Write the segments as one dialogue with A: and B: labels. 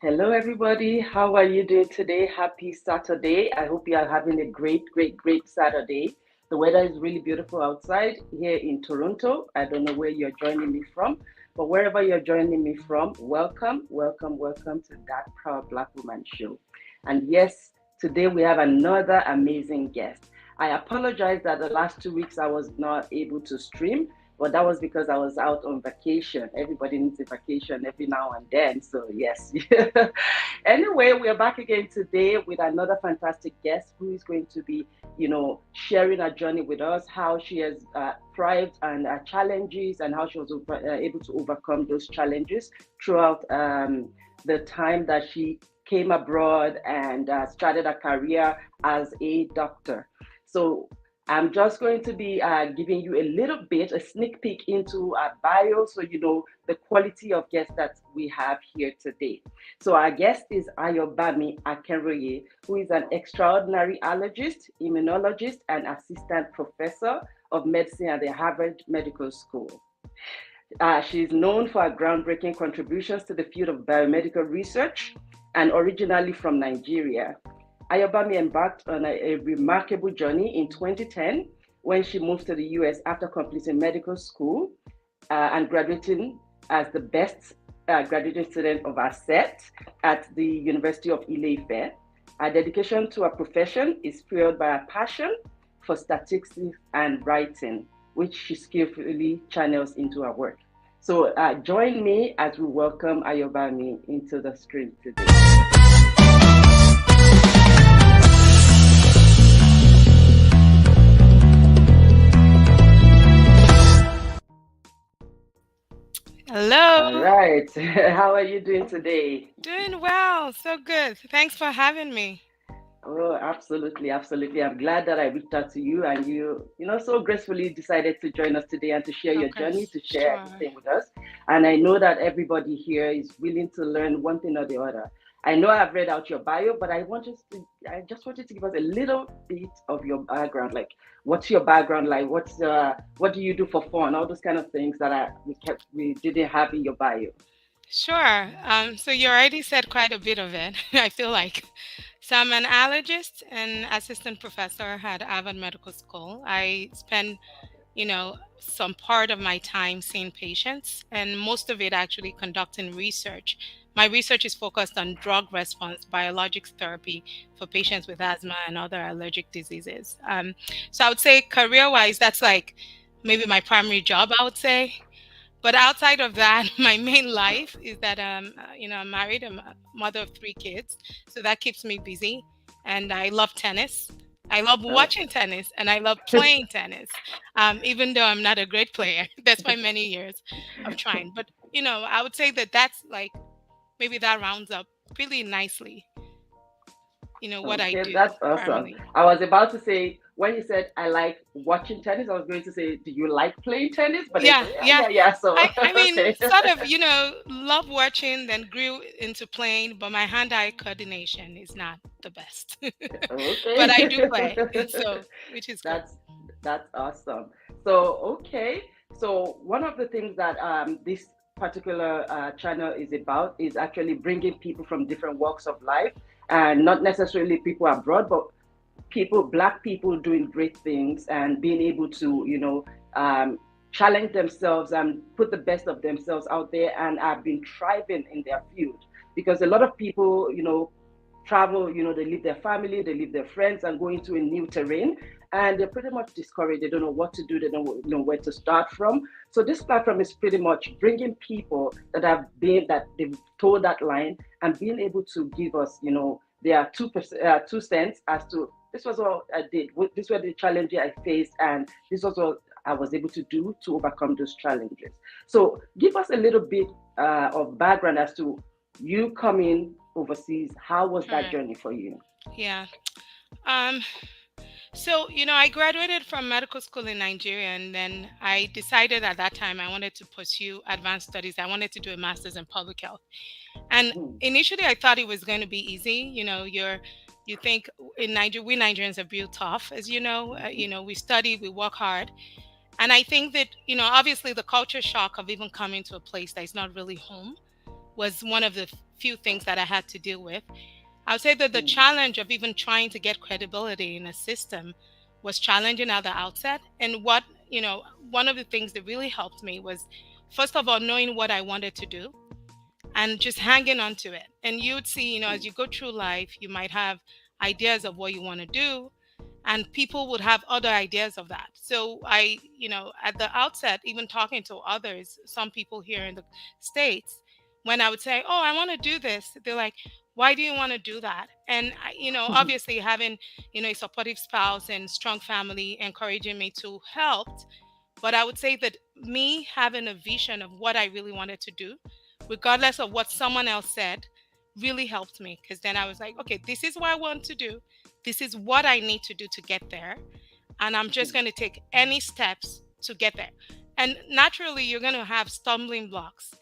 A: Hello, everybody. How are you doing today? Happy Saturday. I hope you are having a great Saturday. The weather is really beautiful outside here in Toronto. I don't know where you're joining me from, but wherever you're joining me from, welcome to That Proud Black Woman Show. And yes, today we have another amazing guest. I apologize that the last 2 weeks I was not able to stream, but that was because I was out on vacation. Everybody needs a vacation every now and then. So, yes. Anyway, we are back again today with another fantastic guest who is going to be, sharing her journey with us, how she has thrived and challenges, and how she was able to overcome those challenges throughout the time that she came abroad and started a career as a doctor. So I'm just going to be giving you a little bit, a sneak peek into our bio so you know the quality of guests that we have here today. So our guest is Ayobami Akenroye, who is an extraordinary allergist, immunologist, and assistant professor of medicine at the Harvard Medical School. She is known for her groundbreaking contributions to the field of biomedical research and originally from Nigeria. Ayobami embarked on a remarkable journey in 2010 when she moved to the US after completing medical school and graduating as the best graduating student of her set at the University of Ife. Her dedication to her profession is fueled by her passion for statistics and writing, which she skillfully channels into her work. So join me as we welcome Ayobami into the stream today. All
B: Hello.
A: right. How are you doing today?
B: Doing well. So good. Thanks for having me.
A: Oh, absolutely. I'm glad that I reached out to you and you so gracefully decided to join us today and to share your
B: Okay.
A: journey, to share
B: Sure.
A: everything with us. And I know that everybody here is willing to learn one thing or the other. I know I've read out your bio, but I just wanted to give us a little bit of your background. Like, what's your background like? What do you do for fun? All those kind of things that we didn't have in your bio.
B: Sure. So you already said quite a bit of it, I feel like. So I'm an allergist and assistant professor at Harvard Medical School. I spend, some part of my time seeing patients and most of it actually conducting research. My research is focused on drug response biologics therapy for patients with asthma and other allergic diseases. So I would say career wise, that's like maybe my primary job, I would say. But outside of that, my main life is that I'm married, I'm a mother of three kids, so that keeps me busy. And I love tennis. I love
A: Oh.
B: watching tennis, and I love playing tennis. Even though I'm not a great player, that's why many years of trying. But I would say that that's like maybe that rounds up really nicely. What I
A: Okay,
B: do
A: that's awesome.
B: primarily.
A: I was about to say when you said I like watching tennis, I was going to say, do you like playing tennis? But I
B: Yeah,
A: said,
B: yeah.
A: yeah. So
B: I mean,
A: okay,
B: sort of, love watching, then grew into playing, but my hand-eye coordination is not the best. But I do play,
A: okay.
B: so which is good.
A: That's that's awesome. So okay, so one of the things that this particular channel is about is actually bringing people from different walks of life, and not necessarily people abroad, but black people doing great things and being able to, challenge themselves and put the best of themselves out there and have been thriving in their field. Because a lot of people, travel, they leave their family, they leave their friends and go into a new terrain and they're pretty much discouraged. They don't know what to do, they don't know where to start from. So this platform is pretty much bringing people that they've told that line and being able to give us, their 2 cents as to this was what I did, this were the challenges I faced, and this was what I was able to do to overcome those challenges. So give us a little bit of background as to you coming overseas. How was that
B: Right.
A: journey for you?
B: Yeah. Um, so, I graduated from medical school in Nigeria, and then I decided at that time I wanted to pursue advanced studies. I wanted to do a master's in public health. And
A: Mm,
B: initially, I thought it was going to be easy. You think in Nigeria, we Nigerians are real tough, as you know. We study, we work hard, and I think that obviously, the culture shock of even coming to a place that is not really home was one of the few things that I had to deal with. I would say that the
A: mm,
B: challenge of even trying to get credibility in a system was challenging at the outset. And one of the things that really helped me was, first of all, knowing what I wanted to do and just hanging on to it. And you would see, as you go through life, you might have ideas of what you want to do, and people would have other ideas of that. So at the outset, even talking to others, some people here in the States, when I would say, oh, I want to do this, they're like, why do you want to do that? And obviously having a supportive spouse and strong family encouraging me to helped. But I would say that me having a vision of what I really wanted to do, regardless of what someone else said, really helped me, because then I was like, okay, this is what I want to do. This is what I need to do to get there. And I'm just going to take any steps to get there. And naturally, you're going to have stumbling blocks.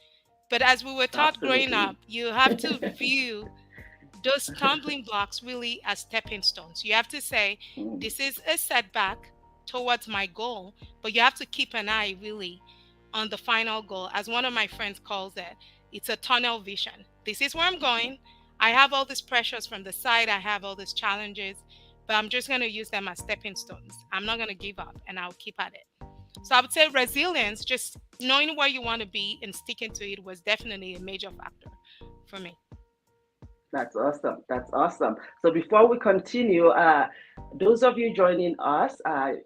B: But as we were taught growing
A: absolutely.
B: up, you have to view those stumbling blocks really as stepping stones. You have to say,
A: Mm,
B: this is a setback towards my goal, but you have to keep an eye really on the final goal. As one of my friends calls it, it's a tunnel vision. This is where I'm going. I have all these pressures from the side, I have all these challenges, but I'm just going to use them as stepping stones. I'm not going to give up, and I'll keep at it. So I would say resilience, just knowing where you want to be and sticking to it, was definitely a major factor for me.
A: that's awesome. That's awesome. So before we continue, those of you joining us,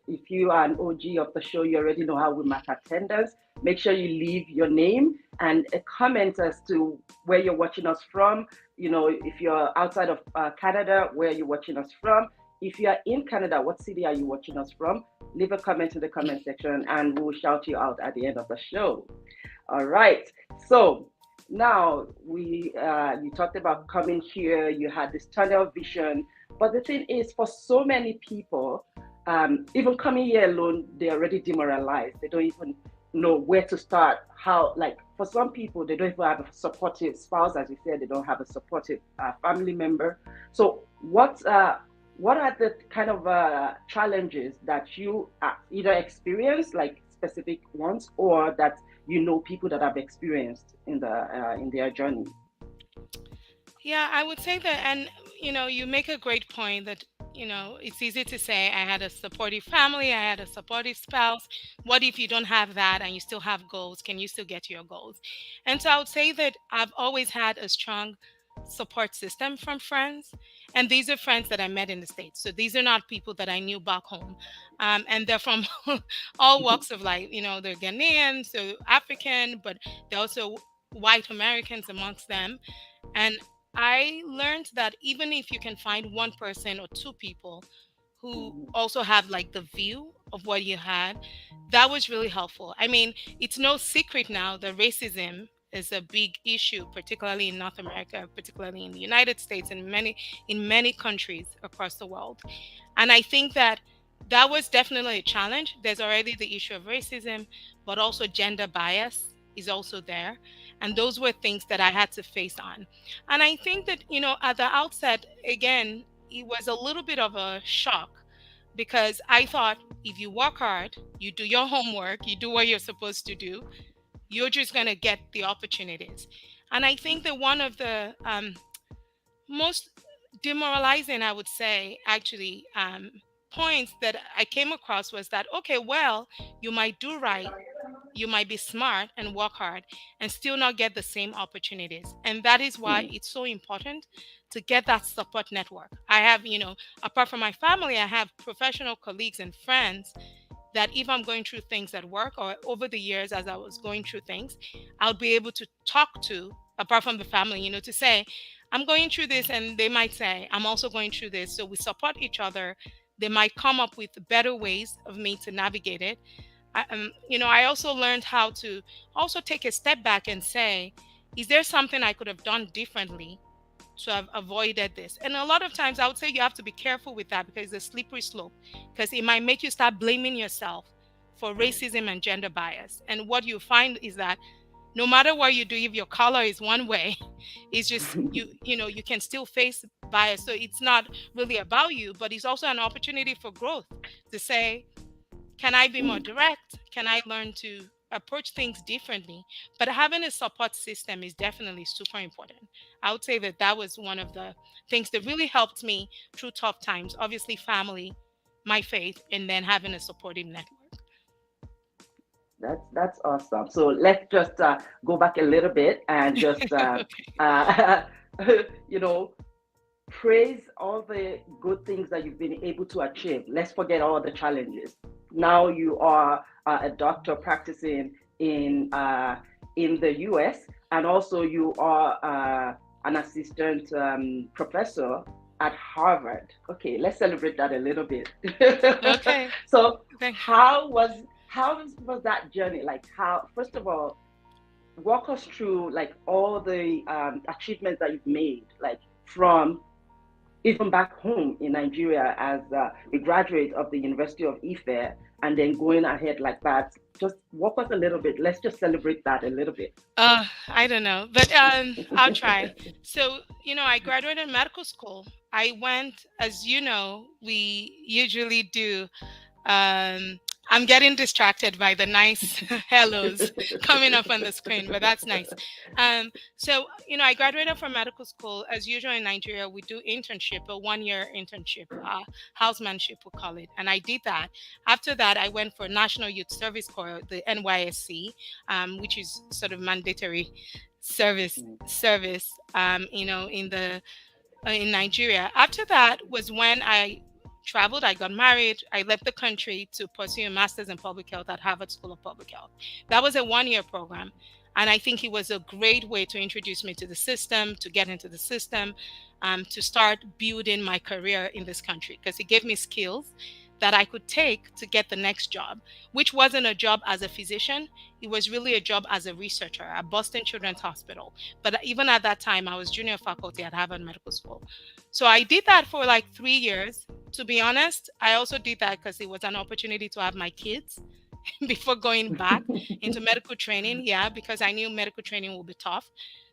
A: if you are an OG of the show, you already know how we mark attendance. Make sure you leave your name and a comment as to where you're watching us from. If you're outside of Canada, where you're watching us from. If you are in Canada, what city are you watching us from? Leave a comment in the comment section and we will shout you out at the end of the show. All right. So now we you talked about coming here, you had this tunnel vision, but the thing is, for so many people, even coming here alone, they're already demoralized. They don't even know where to start. How, like, for some people, they don't even have a supportive spouse, as you said, they don't have a supportive family member. So what are the kind of challenges that you either experience, like specific ones, or that people that have experienced in their journey?
B: Yeah, I would say that, and you make a great point that, it's easy to say I had a supportive family, I had a supportive spouse. What if you don't have that and you still have goals? Can you still get to your goals? And so I would say that I've always had a strong support system from friends. And these are friends that I met in the States. So these are not people that I knew back home. And they're from all walks of life. They're Ghanaian, so African, but they're also white Americans amongst them. And I learned that even if you can find one person or two people who also have like the view of what you had, that was really helpful. I mean, it's no secret now that racism is a big issue, particularly in North America, particularly in the United States, and many countries across the world. And I think that that was definitely a challenge. There's already the issue of racism, but also gender bias is also there. And those were things that I had to face on. And I think that, at the outset, again, it was a little bit of a shock, because I thought if you work hard, you do your homework, you do what you're supposed to do, you're just going to get the opportunities. And I think that one of the most demoralizing, I would say, actually, points that I came across was that, okay, well, you might do right, you might be smart and work hard and still not get the same opportunities. And that is why
A: Mm,
B: it's so important to get that support network. I have, apart from my family, I have professional colleagues and friends that if I'm going through things at work, or over the years as I was going through things, I'll be able to talk to, apart from the family, to say, I'm going through this. And they might say, I'm also going through this. So we support each other. They might come up with better ways of me to navigate it. I also learned how to also take a step back and say, is there something I could have done differently to have avoided this? And a lot of times I would say you have to be careful with that, because it's a slippery slope, because it might make you start blaming yourself for racism and gender bias. And what you find is that no matter what you do, if your color is one way, it's just you can still face bias. So it's not really about you, but it's also an opportunity for growth, to say, can I be more
A: mm,
B: direct? Can I learn to approach things differently. But having a support system is definitely super important. I would say that that was one of the things that really helped me through tough times. Obviously, family, my faith, and then having a supportive network.
A: That's awesome. So let's just go back a little bit and just
B: Okay.
A: uh, you know, praise all the good things that you've been able to achieve. Let's forget all the challenges. Now you are a doctor practicing in the US, and also you are an assistant professor at Harvard. Okay, let's celebrate that a little bit.
B: Okay.
A: So
B: Okay.
A: how was that journey? Like, how, first of all, walk us through like all the achievements that you've made, like from even back home in Nigeria as a graduate of the University of Ife, and then going ahead like that. Just walk us a little bit. Let's just celebrate that a little bit.
B: I don't know, but I'll try. So, I graduated medical school. I went, as you know, we usually do. Um, I'm getting distracted by the nice hellos coming up on the screen, but that's nice. So, I graduated from medical school. As usual in Nigeria, we do internship, a 1 year internship, housemanship, we call it. And I did that. After that, I went for National Youth Service Corps, the NYSC, which is sort of mandatory service, in Nigeria. After that was when I traveled, I got married, I left the country to pursue a master's in public health at Harvard School of Public Health. That was a 1 year program. And I think it was a great way to introduce me to the system, to get into the system, to start building my career in this country, because it gave me skills that I could take to get the next job, which wasn't a job as a physician. It was really a job as a researcher at Boston Children's Hospital. But even at that time, I was junior faculty at Harvard Medical School. So I did that for like 3 years. To be honest, I also did that because it was an opportunity to have my kids before going back into medical training. Yeah, because I knew medical training would be tough.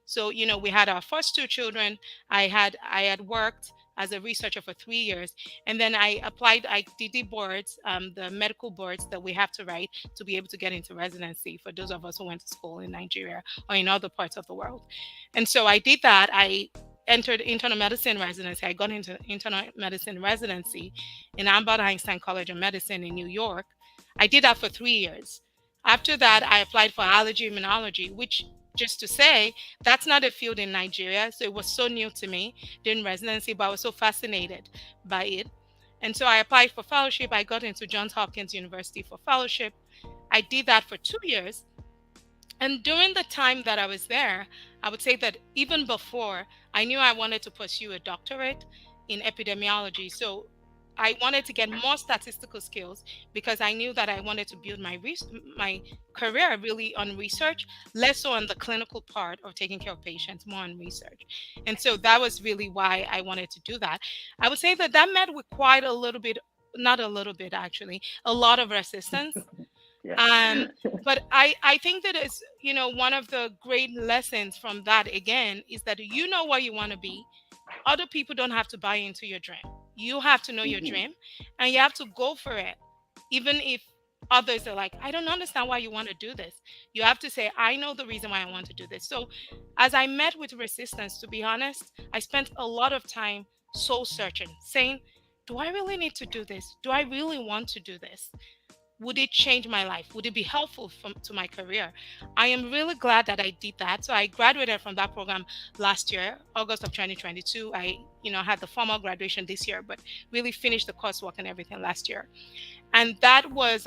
B: So, we had our first two children. I had worked as a researcher for 3 years. And then I applied, I did the boards, the medical boards that we have to write to be able to get into residency for those of us who went to school in Nigeria or in other parts of the world. And so I did that. I entered internal medicine residency. I got into internal medicine residency in Albert Einstein College of Medicine in New York. I did that for 3 years. After that, I applied for allergy immunology, which, just to say, that's not a field in Nigeria. So it was so new to me during residency, but I was so fascinated by it. And so I applied for fellowship. I got into Johns Hopkins University for fellowship. I did that for 2 years. And during the time that I was there, I would say that even before, I knew I wanted to pursue a doctorate in epidemiology. So I wanted to get more statistical skills because I knew that I wanted to build my career really on research, less so on the clinical part of taking care of patients, more on research. And so that was really why I wanted to do that. I would say that that met with quite a little bit, not a little bit actually, a lot of resistance.
A: Yeah.
B: um, but I think that is, one of the great lessons from that again is that you know what you want to be. Other people don't have to buy into your dream. You have to know your
A: Mhm.
B: dream and you have to go for it. Even if others are like, I don't understand why you want to do this. You have to say, I know the reason why I want to do this. So as I met with resistance, to be honest, I spent a lot of time soul searching, saying, do I really need to do this? Do I really want to do this? Would it change my life? Would it be helpful to my career? I am really glad that I did that. So I graduated from that program last year, August of 2022. I, had the formal graduation this year, but really finished the coursework and everything last year. And that was,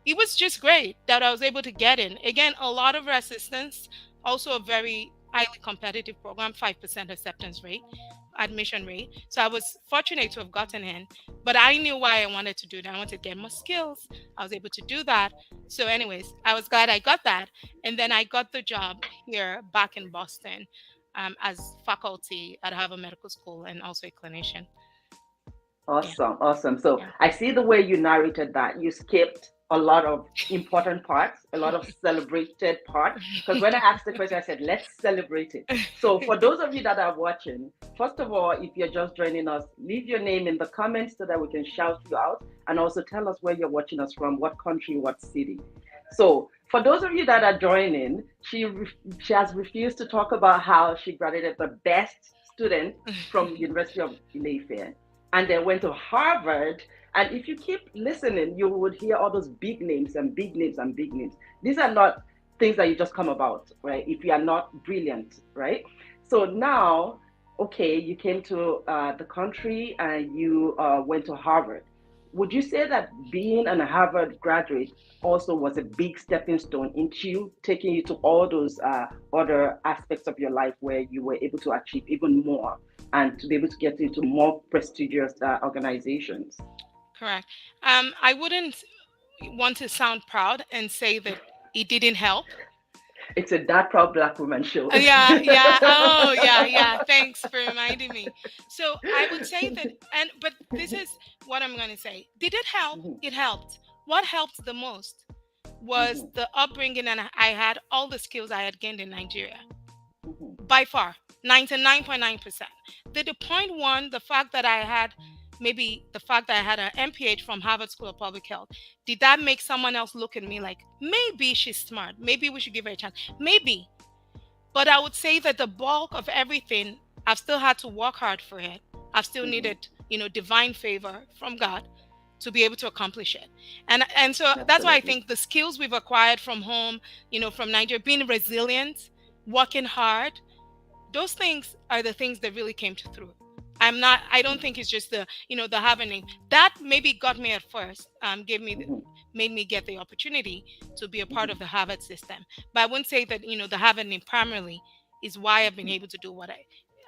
B: it was just great that I was able to get in. Again, a lot of resistance, also a very highly competitive program, 5% acceptance rate, admission rate. So I was fortunate to have gotten in, but I knew why I wanted to do that. I wanted to get more skills. I was able to do that. So, anyways, I was glad I got that. And then I got the job here back in Boston as faculty at Harvard Medical School and also a clinician. Yeah.
A: Awesome, awesome. So
B: Yeah.
A: I see the way you narrated that. You skipped a lot of important parts, a lot of celebrated parts. Because when I asked the question, I said, let's celebrate it. So for those of you that are watching, first of all, if you're just joining us, leave your name in the comments so that we can shout you out. And also tell us where you're watching us from, what country, what city. So For those of you that are joining, she has refused to talk about how she graduated the best student from University of Ife and then went to Harvard. And if you keep listening, you would hear all those big names and big names and big names. These are not things that you just come about, right? If you are not brilliant, right? So now, okay, you came to the country and you went to Harvard. Would you say that being an Harvard graduate also was a big stepping stone into you, taking you to all those other aspects of your life where you were able to achieve even more and to be able to get into more prestigious organizations?
B: Correct. I wouldn't want to sound proud and say that it didn't help.
A: It's a that proud black woman show.
B: Yeah, yeah. Oh, yeah, yeah. Thanks for reminding me. So I would say that, but this is what I'm going to say. Did it help?
A: Mhm,
B: It helped. What helped the most was
A: mhm,
B: the upbringing, and I had all the skills I had gained in Nigeria
A: mhm,
B: by far, 99.9%. Did the point one, the fact that I had maybe the fact that I had an MPH from Harvard School of Public Health, did that make someone else look at me like maybe she's smart? Maybe we should give her a chance. Maybe. But I would say that the bulk of everything, I've still had to work hard for it. I've still
A: mhm.
B: needed, divine favor from God to be able to accomplish it. And so that's why I
A: Absolutely.
B: think the skills we've acquired from home, from Nigeria, being resilient, working hard, those things are the things that really came to through. I don't think it's just the having that maybe got me at first,
A: Mhm,
B: made me get the opportunity to be a part
A: mhm,
B: of the Harvard system. But I wouldn't say that, the having primarily is why I've been
A: mhm.
B: able to do what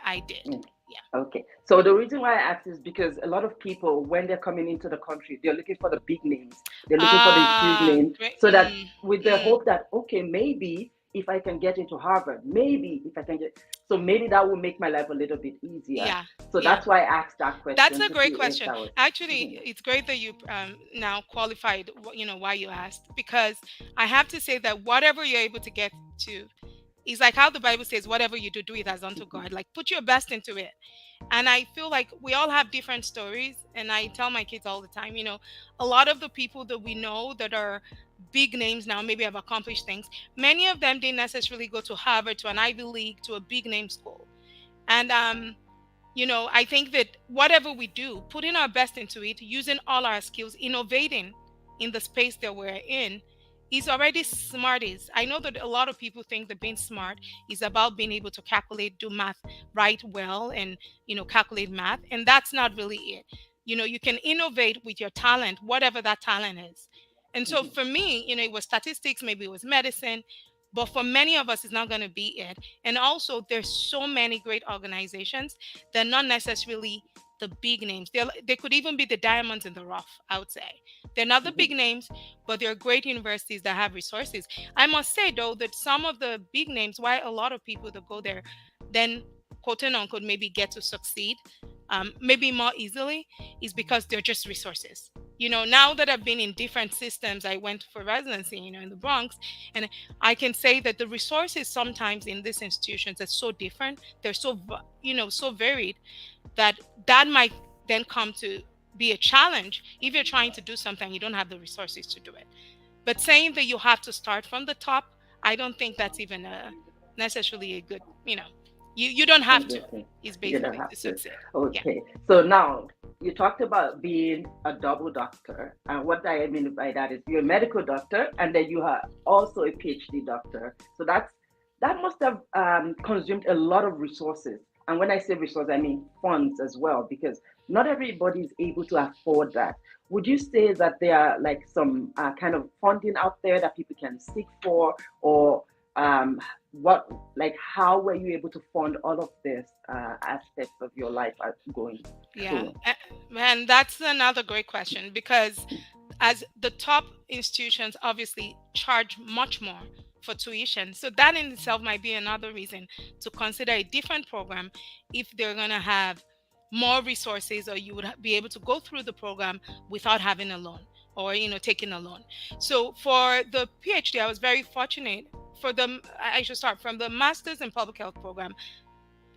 B: I did.
A: Mm.
B: Yeah.
A: Okay. So the reason why I asked is because a lot of people, when they're coming into the country, they're looking for the big names. They're looking for the huge names,
B: Great.
A: so that with the hope that, okay, maybe if I can get into Harvard, maybe if I can get, so maybe that will make my life a little bit easier.
B: Yeah.
A: So
B: Yeah.
A: that's why I asked that
B: That's
A: question
B: a
A: to
B: great
A: see if
B: question.
A: that was.
B: Actually,
A: Mhm,
B: it's great that you now qualified, why you asked, because I have to say that whatever you're able to get to is like how the Bible says, whatever you do, do it as unto
A: mhm,
B: God. Like put your best into it. And I feel like we all have different stories. And I tell my kids all the time, a lot of the people that we know that are big names now, maybe have accomplished things, many of them didn't necessarily go to Harvard, to an Ivy League, to a big name school. And I think that whatever we do, putting our best into it, using all our skills, innovating in the space that we're in, is already smarties. I know that a lot of people think that being smart is about being able to calculate, do math right well, and calculate math, and that's not really it. You can innovate with your talent, whatever that talent is. And so
A: mhm,
B: for me, it was statistics, maybe it was medicine, but for many of us, it's not going to be it. And also, there's so many great organizations. They're not necessarily the big names. They could even be the diamonds in the rough, I would say. They're not the big
A: mhm,
B: names, but they're great universities that have resources. I must say, though, that some of the big names, why a lot of people that go there then, quote unquote, maybe get to succeed, maybe more easily, is because they're just resources. Now that I've been in different systems, I went for residency, in the Bronx, and I can say that the resources sometimes in these institutions are so different. They're so varied that might then come to be a challenge if you're trying to do something you don't have the resources to do it. But saying that you have to start from the top, I don't think that's even necessarily a good. You don't
A: a
B: have to.
A: good thing.
B: Is
A: You don't
B: basically to
A: have to.
B: succeed. Yeah.
A: Okay. So now you talked about being a double doctor. And what I mean by that is you're a medical doctor and then you are also a PhD doctor. So that must have consumed a lot of resources. And when I say resources, I mean funds as well, because not everybody is able to afford that. Would you say that there are like some kind of funding out there that people can seek for, or what, like, how were you able to fund all of this aspects of your life going
B: Yeah.
A: through?
B: And that's another great question, because as the top institutions obviously charge much more for tuition. So that in itself might be another reason to consider a different program if they're going to have more resources, or you would be able to go through the program without having a loan, or taking a loan. So for the PhD, I was very fortunate. For the I should start from the Masters in Public Health program.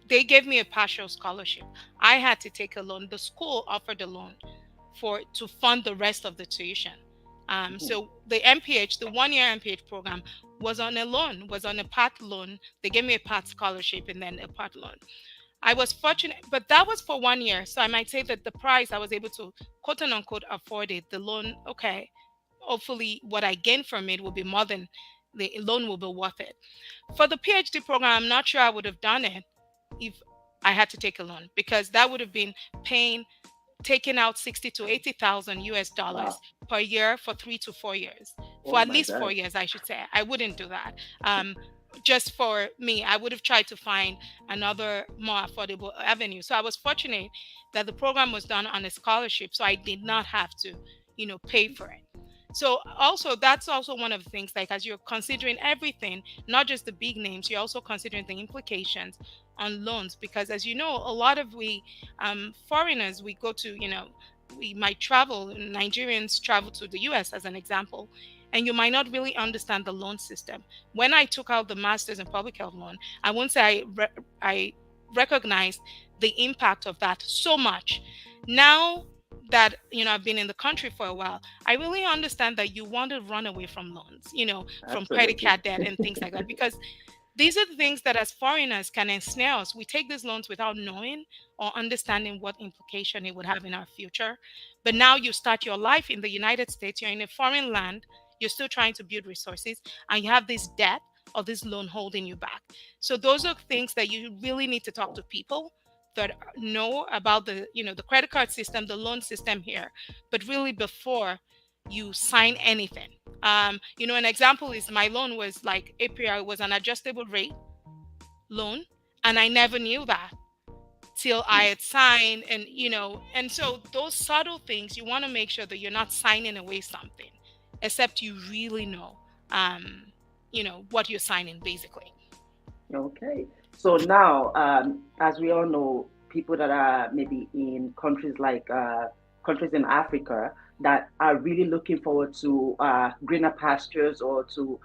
B: They gave me a partial scholarship. I had to take a loan. The school offered a loan to fund the rest of the tuition. So the MPH, the 1 year MPH program, was on a loan, was on a part loan. They gave me a part scholarship and then a part loan. I was fortunate, but that was for 1 year. So I might say that the price I was able to quote unquote afford it. The loan, okay, hopefully what I gain from it will be more than the loan will be worth it. For the PhD program, I'm not sure I would have done it if I had to take a loan, because that would have been paying taking out 60 to 80,000 US
A: Wow.
B: dollars per year for 3 to 4 years, for
A: Oh
B: at
A: my
B: least
A: God.
B: 4 years, I should say. I wouldn't do that. Um, just for me, I would have tried to find another more affordable avenue. So I was fortunate that the program was done on a scholarship, so I did not have to, pay for it. So also that's also one of the things, like as you're considering everything, not just the big names, you're also considering the implications on loans, because as you know, a lot of we foreigners, we go to, we might travel, Nigerians travel to the US as an example, and you might not really understand the loan system. When I took out the master's in public health loan, I won't say I recognized the impact of that so much. Now that I've been in the country for a while, I really understand that you want to run away from loans, from credit
A: Absolutely.
B: card debt and things like that, because these are the things that as foreigners can ensnare us. We take these loans without knowing or understanding what implication it would have in our future. But now you start your life in the United States, you're in a foreign land, you're still trying to build resources, and you have this debt or this loan holding you back. So those are things that you really need to talk to people that know about the credit card system, the loan system here, but really before you sign anything. An example is my loan was like APR was an adjustable rate loan, and I never knew that till I
A: Hmm.
B: had signed, and so those subtle things, you want to make sure that you're not signing away something, except you really know, what you're signing basically.
A: Okay. So now, as we all know, people that are maybe in countries like countries in Africa that are really looking forward to greener pastures or to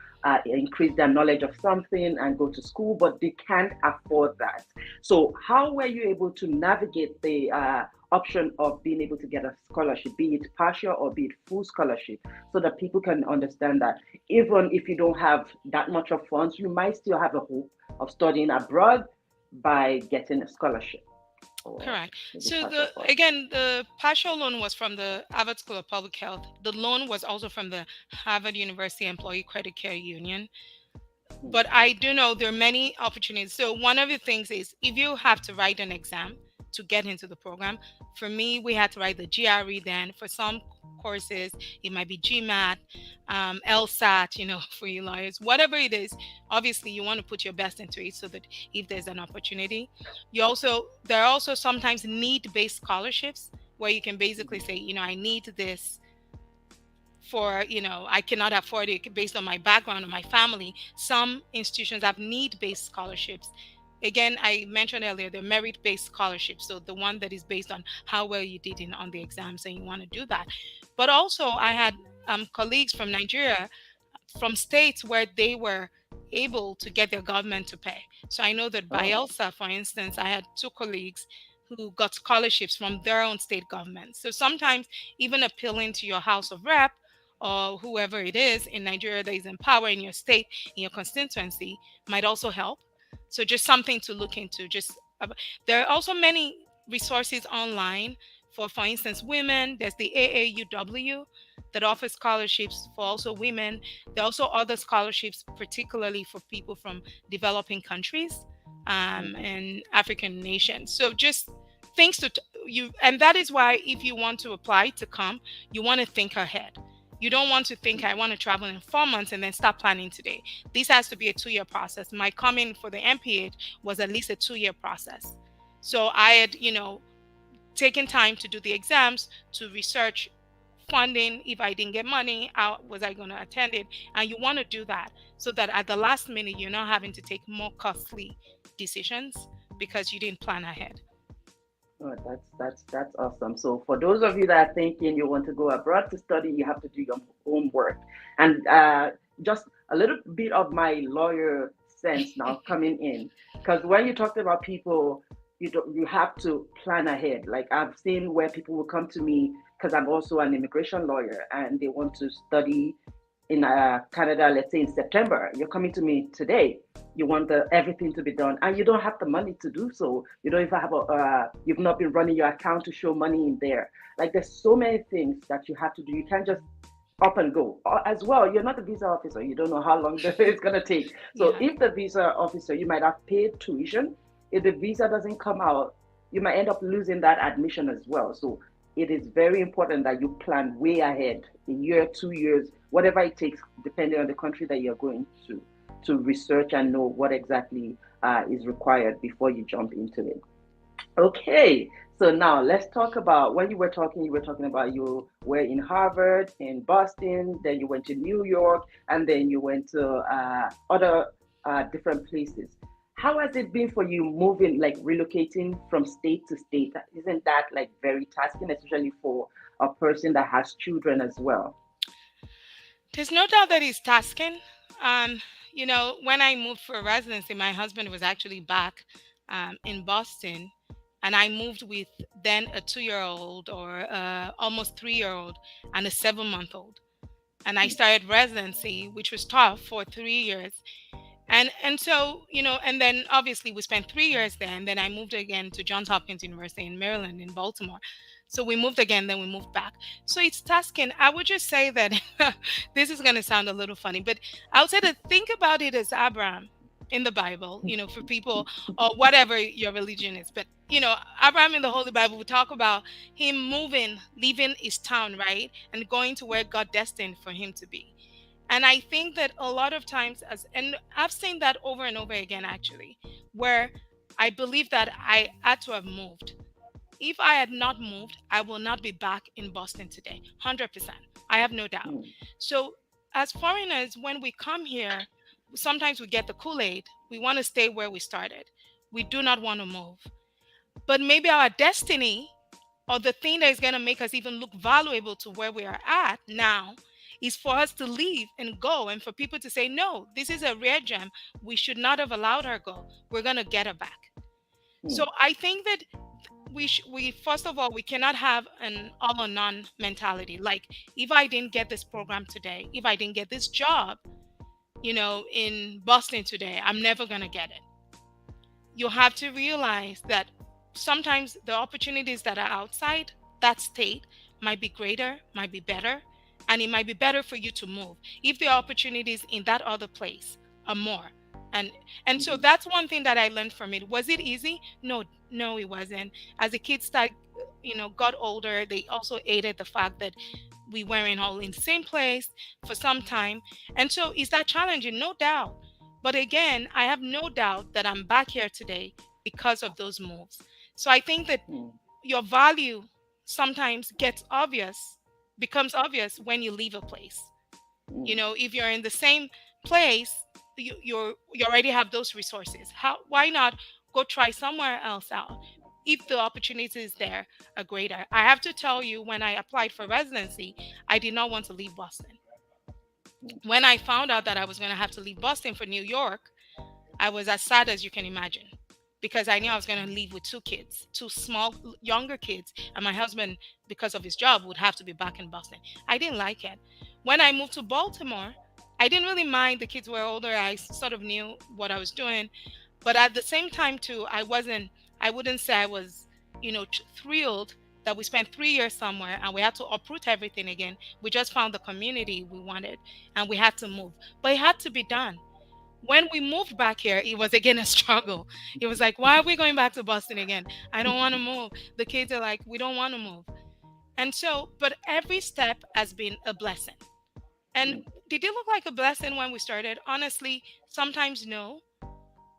A: increase their knowledge of something and go to school, but they can't afford that. So, how were you able to navigate the option of being able to get a scholarship, be it partial or be it full scholarship, so that people can understand that even if you don't have that much of funds, you might still have a hope of studying abroad by getting a scholarship or
B: Correct.
A: maybe
B: So
A: partial
B: the
A: funds.
B: again, the partial loan was from the Harvard School of Public Health. The loan was also from the Harvard University Employee Credit Care Union.
A: Hmm.
B: But I do know there are many opportunities. So one of the things is if you have to write an exam to get into the program, for me, we had to write the GRE then. For some courses, it might be GMAT, LSAT, for you lawyers, whatever it is. Obviously, you want to put your best into it so that if there's an opportunity, there are also sometimes need-based scholarships where you can basically say, I need this for I cannot afford it based on my background or my family. Some institutions have need-based scholarships. Again, I mentioned earlier the merit-based scholarships, so the one that is based on how well you did on the exams and you want to do that. But also I had colleagues from Nigeria, from states where they were able to get their government to pay. So I know that
A: Oh,
B: Bielsa, for instance, I had two colleagues who got scholarships from their own state government. So sometimes even appealing to your House of Rep or whoever it is in Nigeria that is in power in your state, in your constituency, might also help. So just something to look into. There are also many resources online for instance, women. There's the AAUW that offers scholarships for also women. There are also other scholarships, particularly for people from developing countries
A: mhm.
B: and African nations. So just things you, and that is why if you want to apply to come, you want to think ahead. You don't want to think I want to travel in 4 months and then start planning today. This has to be a 2 year process. My coming for the MPH was at least a 2 year process. So I had, taken time to do the exams, to research funding. If I didn't get money, how was I going to attend it? And you want to do that so that at the last minute, you're not having to take more costly decisions because you didn't plan ahead.
A: Oh, that's awesome. So for those of you that are thinking you want to go abroad to study, you have to do your homework. And just a little bit of my lawyer sense now coming in, because when you talked about people, you have to plan ahead. Like I've seen where people will come to me because I'm also an immigration lawyer, and they want to study in Canada, let's say in September. You're coming to me today. You want everything to be done, and you don't have the money to do so. You don't even have you've not been running your account to show money in there. Like there's so many things that you have to do. You can't just up and go. As well, you're not a visa officer. You don't know how long it's going to take. So
B: Yeah.
A: if the visa officer, you might have paid tuition. If the visa doesn't come out, you might end up losing that admission as well. So it is very important that you plan way ahead, a year, 2 years, whatever it takes, depending on the country that you're going to research and know what exactly is required before you jump into it. Okay, so now let's talk about when you were talking about you were in Harvard, in Boston, then you went to New York, and then you went to other different places. How has it been for you moving, like relocating from state to state? Isn't that like very tasking, especially for a person that has children as well?
B: There's no doubt that it's tasking. Um, when I moved for residency, my husband was actually back in Boston, and I moved with then a 2-year-old or almost 3-year-old and a 7-month-old. And I started residency, which was tough for 3 years. And so, and then obviously we spent 3 years there, and then I moved again to Johns Hopkins University in Maryland, in Baltimore. So we moved again, then we moved back. So it's tasking. I would just say that this is going to sound a little funny, but I would say to think about it as Abraham in the Bible, for people or whatever your religion is. But, Abraham in the Holy Bible, we talk about him moving, leaving his town, right? And going to where God destined for him to be. And I think that a lot of times, and I've seen that over and over again, actually, where I believe that I had to have moved. If I had not moved, I will not be back in Boston today. 100%. I have no doubt.
A: Mm,
B: So, as foreigners, when we come here, sometimes we get the Kool-Aid. We want to stay where we started. We do not want to move. But maybe our destiny, or the thing that is going to make us even look valuable to where we are at now, is for us to leave and go, and for people to say, no, this is a rare gem. We should not have allowed her go. We're going to get her back. So
A: mm,
B: I think that we first of all, we cannot have an all or none mentality. Like, if I didn't get this program today, if I didn't get this job, in Boston today, I'm never going to get it. You have to realize that sometimes the opportunities that are outside that state might be greater, might be better, and it might be better for you to move if the opportunities in that other place are more. And and so
A: mhm,
B: that's one thing that I learned from it. Was it easy? No, no, it wasn't. As the kids got older, they also aided the fact that we weren't all in the same place for some time. And so is that challenging? No doubt. But again, I have no doubt that I'm back here today because of those moves. So I think that
A: mm,
B: your value sometimes becomes obvious when you leave a place.
A: mm,
B: If you're in the same place, you already have those resources. Why not go try somewhere else out if the opportunities there are greater? I have to tell you, when I applied for residency, I did not want to leave Boston.
A: mm,
B: When I found out that I was going to have to leave Boston for New York, I was as sad as you can imagine, because I knew I was going to leave with two kids, two small, younger kids, and my husband, because of his job, would have to be back in Boston. I didn't like it. When I moved to Baltimore, I didn't really mind. The kids were older. I sort of knew what I was doing. But at the same time, too, I wouldn't say I was, thrilled that we spent 3 years somewhere and we had to uproot everything again. We just found the community we wanted and we had to move. But it had to be done. When we moved back here, it was again a struggle. It was like, why are we going back to Boston again? I don't want to move. The kids are like, we don't want to move. And so, but every step has been a blessing. And
A: mm,
B: did it look like a blessing when we started? Honestly, sometimes no.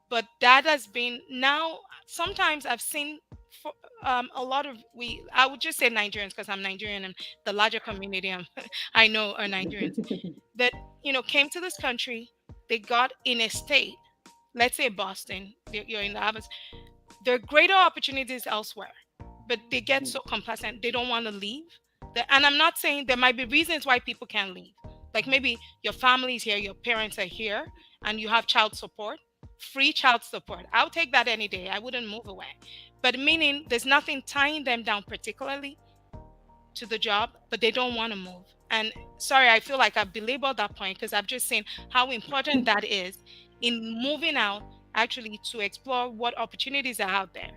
B: But that has been now, sometimes I've seen for, a lot of I would just say Nigerians, because I'm Nigerian and the larger community I know are Nigerians, that, came to this country. They got in a state, let's say Boston, you're in the office, there are greater opportunities elsewhere, but they get
A: mm,
B: so complacent, they don't want to leave. And I'm not saying, there might be reasons why people can't leave. Like maybe your family is here, your parents are here, and you have child support, free child support. I'll take that any day. I wouldn't move away. But meaning there's nothing tying them down particularly. to the job, but they don't want to move. And sorry, I feel like I've belaboured that point because I've just seen how important that is in moving out actually to explore what opportunities are out there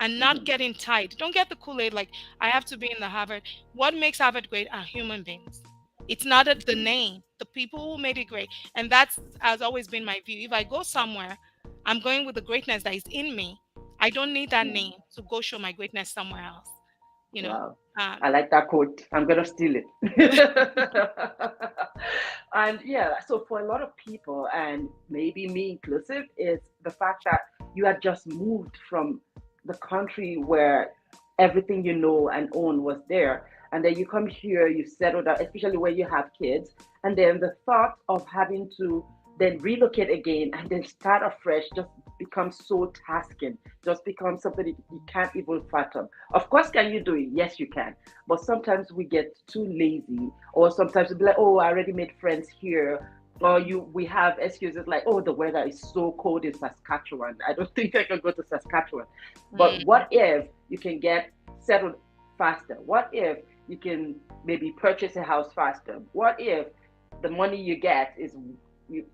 B: and not
A: Mhm.
B: getting tied. Don't get the Kool-Aid like I have to be in the Harvard. What makes Harvard great are human beings. It's not the name, the people who made it great. And that's has always been my view. If I go somewhere, I'm going with the greatness that is in me. I don't need that
A: Yeah.
B: name to go show my greatness somewhere else. You know,
A: Wow.
B: um,
A: I like that quote. I'm gonna steal it. And yeah, so for a lot of people, and maybe me inclusive, is the fact that you had just moved from the country where everything you know and own was there. And then you come here, you settle down, especially when you have kids. And then the thought of having to then relocate again and then start afresh just becomes so tasking, just becomes something that you can't even fathom. Of course, can you do it? Yes, you can. But sometimes we get too lazy, or sometimes we'll be like, oh, I already made friends here. Or we have excuses like, oh, the weather is so cold in Saskatchewan. I don't think I can go to Saskatchewan. But
B: mm,
A: what if you can get settled faster? What if you can maybe purchase a house faster? What if the money you get is,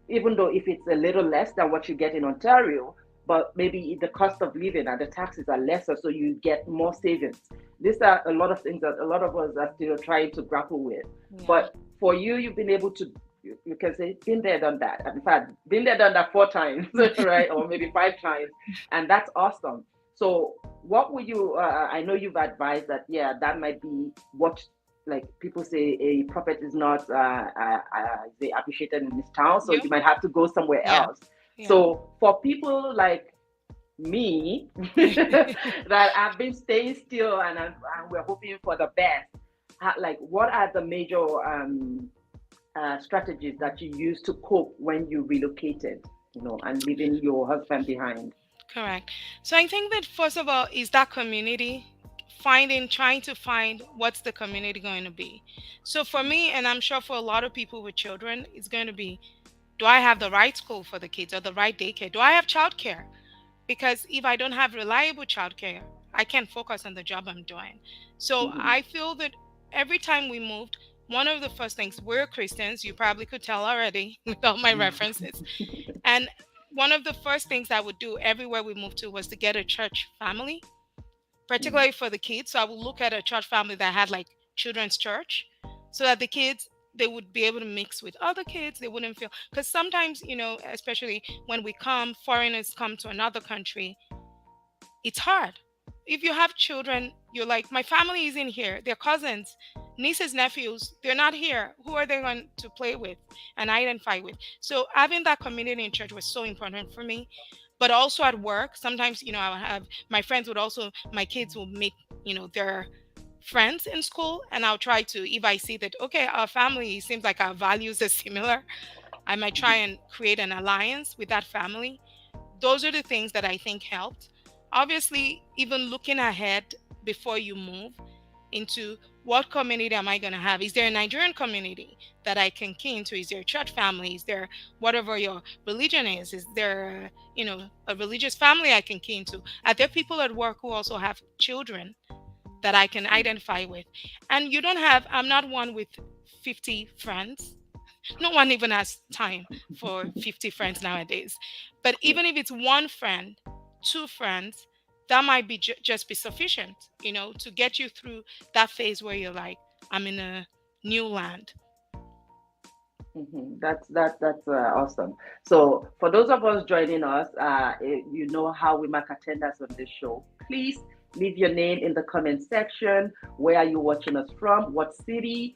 A: even though if it's a little less than what you get in Ontario, but maybe the cost of living and the taxes are lesser, so you get more savings. These are a lot of things that a lot of us are still trying to grapple with.
B: yeah.
A: But for you, you've been able to, you can say, been there, done that. In fact, been there, done that 4 times, right? Or maybe 5 times. And that's awesome. So, what would you, I know you've advised that, yeah, that might be what, like people say, a prophet is not they appreciated in this town, so
B: You?
A: you might have to go somewhere
B: Yeah.
A: else.
B: Yeah.
A: So for people like me that have been staying still, and we're hoping for the best, like what are the major strategies that you use to cope when you relocated, and leaving your husband behind?
B: Correct. So I think that first of all is that community trying to find what's the community going to be. So for me, and I'm sure for a lot of people with children, it's going to be, do I have the right school for the kids or the right daycare? Do I have childcare? Because if I don't have reliable childcare, I can't focus on the job I'm doing. So
A: Hmm.
B: I feel that every time we moved, one of the first things, we're Christians, you probably could tell already with all my references. And one of the first things I would do everywhere we moved to was to get a church family, particularly for the kids. So I would look at a church family that had like children's church so that the kids, they would be able to mix with other kids. They wouldn't feel, because sometimes, especially when foreigners come to another country, it's hard. If you have children, you're like, my family is in here. They're cousins, nieces, nephews. They're not here. Who are they going to play with and identify with? So having that community in church was so important for me. But also at work, sometimes, I would have my friends would also, my kids will meet, their friends in school. And I'll try to, if I see that, okay, our family seems like our values are similar, I might try and create an alliance with that family. Those are the things that I think helped. Obviously, even looking ahead before you move into what community am I going to have? Is there a Nigerian community that I can key into? Is there a church family? Is there whatever your religion is? Is there, a religious family I can key into? Are there people at work who also have children that I can identify with? And I'm not one with 50 friends. No one even has time for 50 friends nowadays. But
A: Yeah.
B: even if it's one friend, two friends, that might be just be sufficient, to get you through that phase where you're like, I'm in a new land.
A: That's awesome. So for those of us joining us, you know how we mark attendance on this show. Please leave your name in the comment section. Where are you watching us from? What city?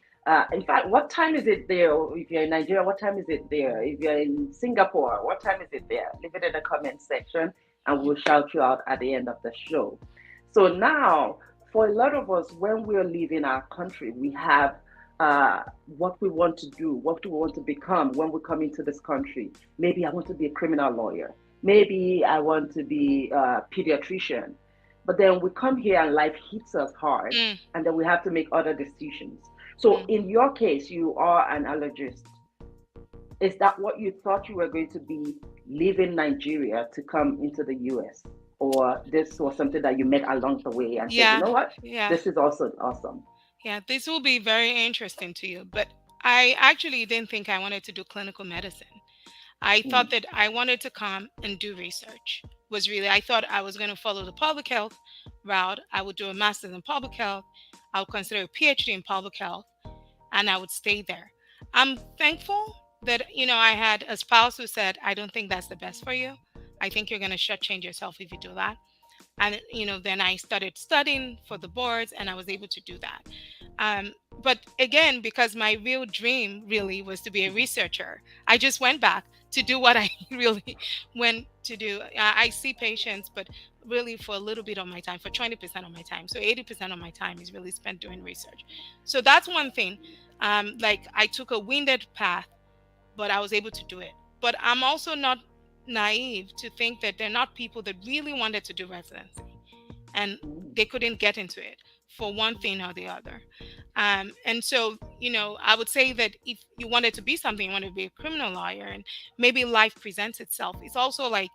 A: In fact, what time is it there? If you're in Nigeria, what time is it there? If you're in Singapore, what time is it there? Leave it in the comment section, and we'll shout you out at the end of the show. So now, for a lot of us, when we're leaving our country, we have what we want to do, what we want to become when we come into this country. Maybe I want to be a criminal lawyer. Maybe I want to be a pediatrician. But then we come here and life hits us hard,
B: Mm,
A: and then we have to make other decisions. So,
B: mm.
A: in your case, you are an allergist. Is that what you thought you were going to be, leaving Nigeria to come into the US? Or this was something that you met along the way and said, you
B: Yeah,
A: know what?
B: yeah,
A: This is also awesome.
B: Yeah, this will be very interesting to you, but I actually didn't think I wanted to do clinical medicine. I thought
A: Mm,
B: that I wanted to come and do research. Was really I thought I was going to follow the public health route. I would do a master's in public health. I would consider a PhD in public health, and I would stay there. I'm thankful that I had a spouse who said, "I don't think that's the best for you. I think you're going to shortchange yourself if you do that." And then I started studying for the boards, and I was able to do that. But again, because my real dream really was to be a researcher, I just went back to do what I really went to do. I see patients, but really for a little bit of my time, for 20% of my time. So 80% of my time is really spent doing research. So that's one thing. Like I took a winded path, but I was able to do it. But I'm also not naive to think that there are not people that really wanted to do residency and
A: mm,
B: they couldn't get into it for one thing or the other. And so, I would say that if you wanted to be something, you wanted to be a criminal lawyer, and maybe life presents itself. It's also like,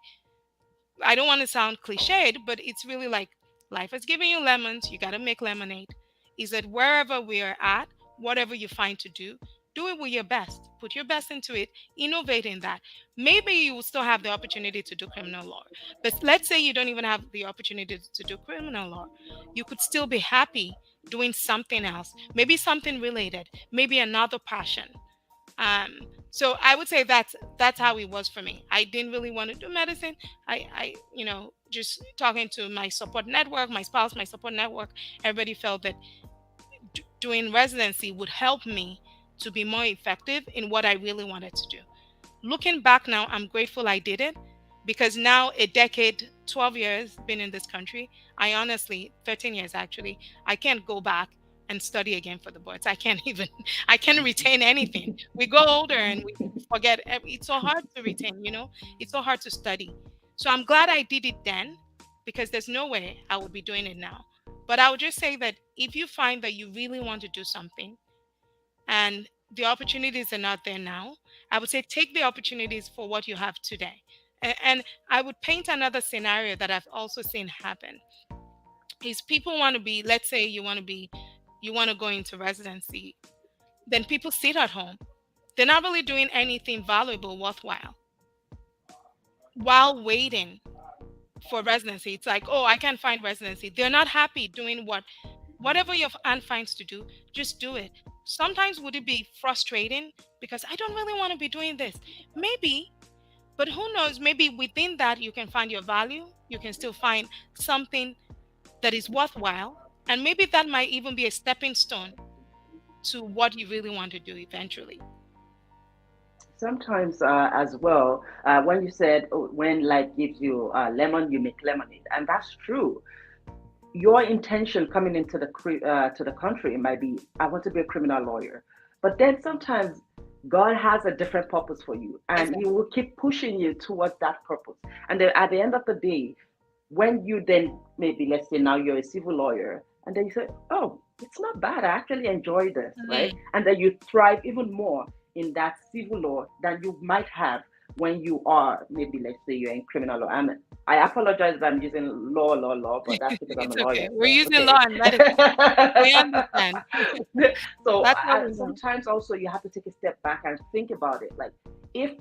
B: I don't want to sound cliched, but it's really like life has given you lemons, you got to make lemonade. Is that wherever we are at, whatever you find to do it with your best. Put your best into it, innovate in that. Maybe you will still have the opportunity to do criminal law. But let's say you don't even have the opportunity to do criminal law. You could still be happy doing something else, maybe something related, maybe another passion. um so I would say that's how it was for me. I didn't really want to do medicine. I just talking to my support network, my spouse, my support network, everybody felt that doing residency would help me to be more effective in what I really wanted to do. Looking back now, I'm grateful I did it, because now, a decade, 12 years been in this country, I honestly, 13 years actually, I can't go back and study again for the boards. I can't even, I can't retain anything. We go older and we forget. It's so hard to retain, it's so hard to study. So I'm glad I did it then, because there's no way I would be doing it now. But I would just say that if you find that you really want to do something, and the opportunities are not there now, I would say take the opportunities for what you have today. And I would paint another scenario that I've also seen happen. Is people want to be, let's say you want to go into residency, then people sit at home. They're not really doing anything valuable, worthwhile, while waiting for residency. It's like, oh, I can't find residency. They're not happy doing whatever your aunt finds to do, just do it. Sometimes would it be frustrating because I don't really want to be doing this? Maybe, but who knows? Maybe within that you can find your value. You can still find something that is worthwhile. And maybe that might even be a stepping stone to what you really want to do eventually.
A: sometimes as well, when you said, oh, when life gives you lemon, you make lemonade, and that's true. Your intention coming into to the country might be, I want to be a criminal lawyer, but then sometimes God has a different purpose for you, and He
B: Exactly.
A: will keep pushing you towards that purpose. And then at the end of the day, when you then maybe, let's say now you're a civil lawyer, and then you say, oh, it's not bad, I actually enjoy this, right?
B: Mhm.
A: And then you thrive even more in that civil law than you might have when you are, maybe, let's say you're in criminal law. And I apologize if I'm using law, but that's because I'm a
B: It's okay.
A: lawyer,
B: We're
A: so
B: using law
A: okay.
B: and medicine. We understand.
A: So
B: That's what we know.
A: sometimes also you have to take a step back and think about it. Like, if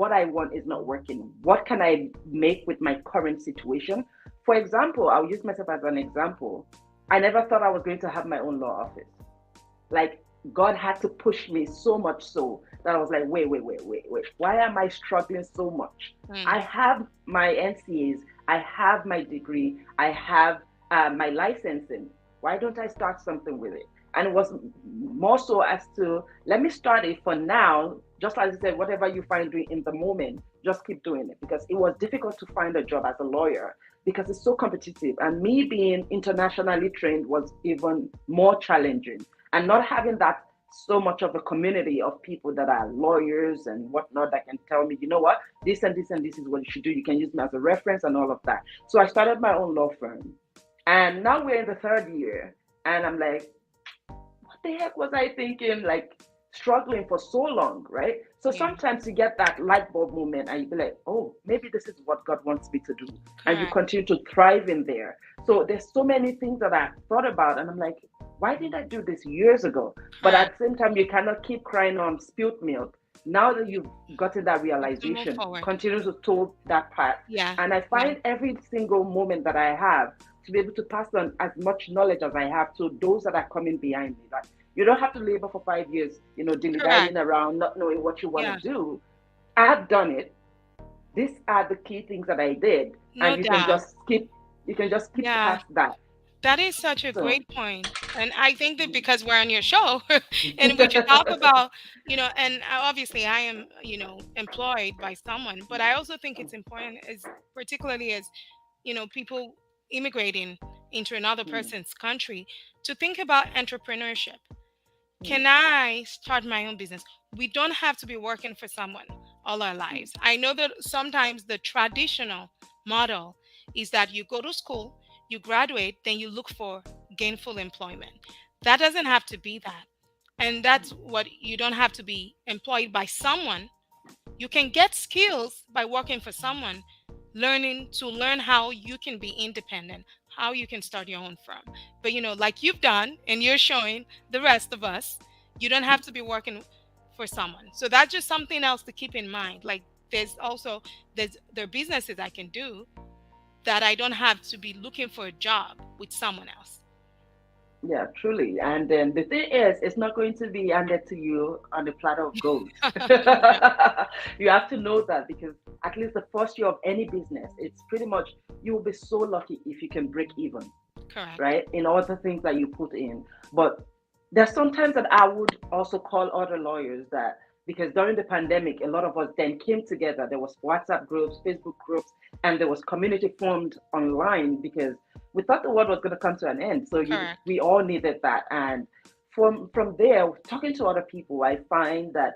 A: what I want is not working, what can I make with my current situation? For example, I'll use myself as an example. I never thought I was going to have my own law office. Like, God had to push me so much so that I was like, wait. Why am I struggling so much? I
B: Mm.
A: have my NCAs, I have my degree, I have my licensing. Why don't I start something with it? And it was more so as to, let me start it for now. Just as I said, whatever you find doing in the moment, just keep doing it, because it was difficult to find a job as a lawyer because it's so competitive. And me being internationally trained was even more challenging, and not having that so much of a community of people that are lawyers and whatnot that can tell me, you know what, this and this and this is what you should do. You can use me as a reference and all of that. So I started my own law firm. And now we're in the third year. And I'm like, what the heck was I thinking? Like, struggling for so long, right? So
B: Yeah.
A: sometimes you get that light bulb moment and you be like, oh, maybe this is what God wants me to do. And you
B: Correct.
A: continue to thrive in there. So there's so many things that I thought about, and I'm like, Why didn't I do this years ago? But
B: Correct.
A: at the same time, you cannot keep crying on spilt milk. Now that you've gotten that
B: You have to move
A: realization,
B: forward.
A: continue to told that part.
B: Yeah.
A: And I
B: Yeah.
A: find every single moment that I have to be able to pass on as much knowledge as I have to those that are coming behind me. Like, you don't have to labor for 5 years, dilly-dallying
B: Correct.
A: around, not knowing what you want
B: Yeah.
A: to do. I've done it. These are the key things that I did,
B: No
A: and
B: doubt.
A: you can just skip
B: Yeah.
A: past that.
B: That is such a
A: So,
B: great point. And I think that because we're on your show and we should talk about, and obviously I am, employed by someone, but I also think it's important as particularly as, people immigrating into another person's country to think about entrepreneurship. Can I start my own business? We don't have to be working for someone all our lives. I know that sometimes the traditional model is that you go to school, you graduate, then you look for gainful employment. That doesn't have to be that. And that's what you don't have to be employed by someone. You can get skills by working for someone, learn how you can be independent, how you can start your own firm. But like you've done and you're showing the rest of us, you don't have to be working for someone. So that's just something else to keep in mind. Like there are businesses I can do that I don't have to be looking for a job with someone else.
A: yeah, truly. And then the thing is, it's not going to be handed to you on a platter of gold.
B: Yeah,
A: You have to know that, because at least the first year of any business, it's pretty much, you will be so lucky if you can break even,
B: correct.
A: right? In all the things that you put in. But there's sometimes that I would also call other lawyers that, because during the pandemic, a lot of us then came together. There was WhatsApp groups, Facebook groups, and there was community formed online because we thought the world was going to come to an end. So
B: Correct.
A: we all needed that. And from there, talking to other people, I find that,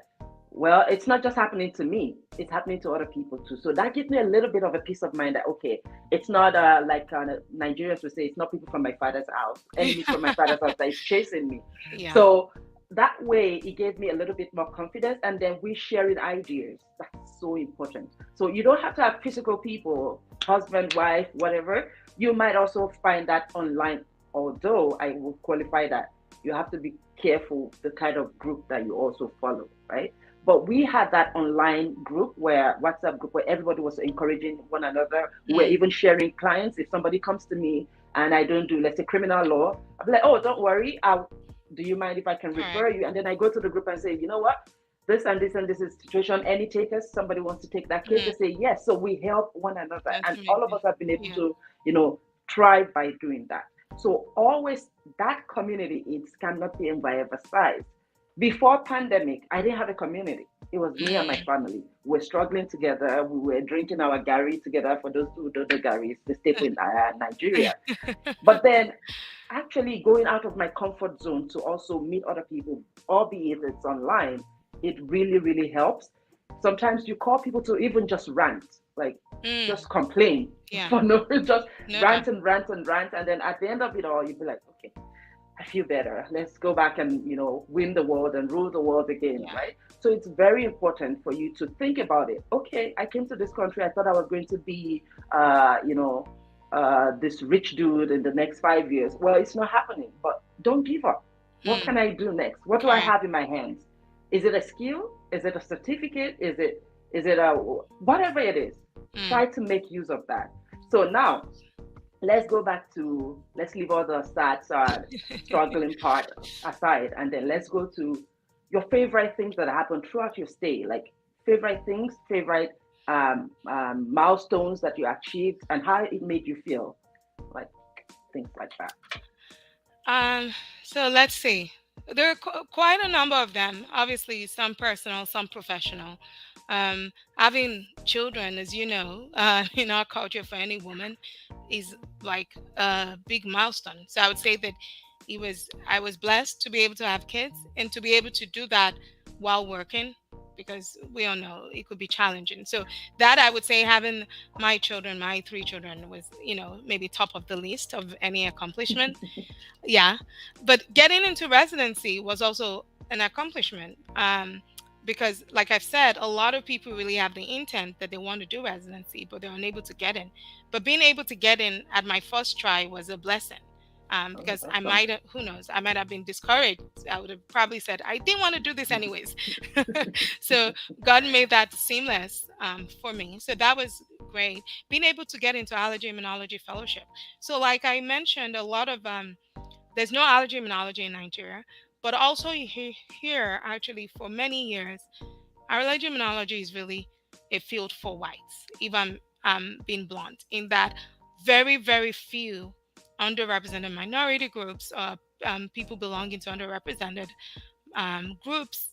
A: well, it's not just happening to me, it's happening to other people too. So that gives me a little bit of a peace of mind that, okay, it's not like Nigerians would say, it's not people from my father's house, enemies from my father's house that is chasing me.
B: Yeah.
A: So that way it gave me a little bit more confidence, and then we sharing ideas. That's so important. So you don't have to have physical people, husband, wife, whatever. You might also find that online, although I will qualify that you have to be careful the kind of group that you also follow, right? But we had that online group, where WhatsApp group, where everybody was encouraging one another. We're
B: Mm,
A: even sharing clients. If somebody comes to me and I don't do, let's say, criminal law, I'll be like, oh, don't worry, I'll, do you mind if I can refer
B: correct.
A: you? And then I go to the group and say, you know what, this and this and this is situation. Any takers? Somebody wants to take that case?
B: Mm,
A: They say yes. So we help one another,
B: that's
A: and all of
B: amazing.
A: us have been able
B: Yeah.
A: to, thrive by doing that. So always that community, it cannot be emphasized. Before pandemic, I didn't have a community. It was me and my
B: Mm.
A: family. We're struggling together. We were drinking our Gary together. For those who don't know Gary, it's the staple in Nigeria. But then actually going out of my comfort zone to also meet other people, albeit it's online, it really, really helps. Sometimes you call people to even just rant, like
B: Mm.
A: just complain
B: Yeah.
A: for no, just
B: No doubt.
A: rant and rant and rant. And then at the end of it all, you'd be like, okay, I feel better. Let's go back and, win the world and rule the world again,
B: Yeah.
A: right? So it's very important for you to think about it. Okay, I came to this country. I thought I was going to be, this rich dude in the next 5 years. Well, it's not happening, but don't give up. What
B: Mm.
A: can I do next? What do I
B: Correct.
A: have in my hands? Is it a skill? Is it a certificate? Is it a whatever it is?
B: Mm.
A: Try to make use of that. So now let's leave all the sad struggling part aside, and then let's go to your favorite things that happened throughout your stay, like favorite things, favorite milestones that you achieved, and how it made you feel, like things like that.
B: Um, so let's see. There are quite a number of them. Obviously, some personal, some professional. Having children, as you know, in our culture for any woman, is like a big milestone. So I would say that I was blessed to be able to have kids and to be able to do that while working, because we all know it could be challenging. So that I would say having my children, my three children, was maybe top of the list of any accomplishment. Yeah, but getting into residency was also an accomplishment, because like I've said, a lot of people really have the intent that they want to do residency, but they're unable to get in. But being able to get in at my first try was a blessing.
A: Oh,
B: because I
A: awesome.
B: might have, who knows, I might have been discouraged. I would have probably said, I didn't want to do this anyways. So God made that seamless for me. So that was great. Being able to get into allergy immunology fellowship. So, like I mentioned, a lot of there's no allergy immunology in Nigeria, but also here actually for many years, allergy immunology is really a field for whites. If I'm being blunt, in that very few underrepresented minority groups, people belonging to underrepresented groups,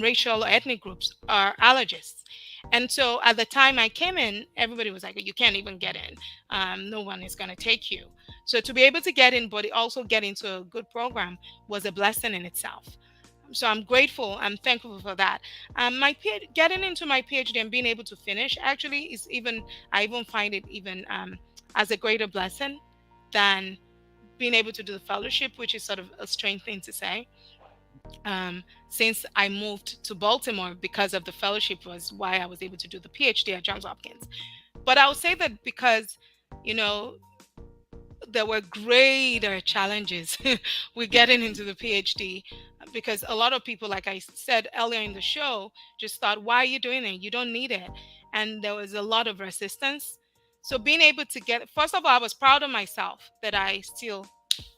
B: racial or ethnic groups, are allergists. And so at the time I came in, everybody was like, you can't even get in. No one is going to take you. So to be able to get in, but also get into a good program was a blessing in itself. So I'm grateful. I'm thankful for that. Getting into my PhD and being able to finish actually is even, I even find it even as a greater blessing than being able to do the fellowship, which is sort of a strange thing to say, since I moved to Baltimore because of the fellowship was why I was able to do the PhD at Johns Hopkins. But I would say that because, you know, there were greater challenges with getting into the PhD, because a lot of people, like I said earlier in the show, just thought, why are you doing it? You don't need it. And there was a lot of resistance. So being able to get, first of all, I was proud of myself that I still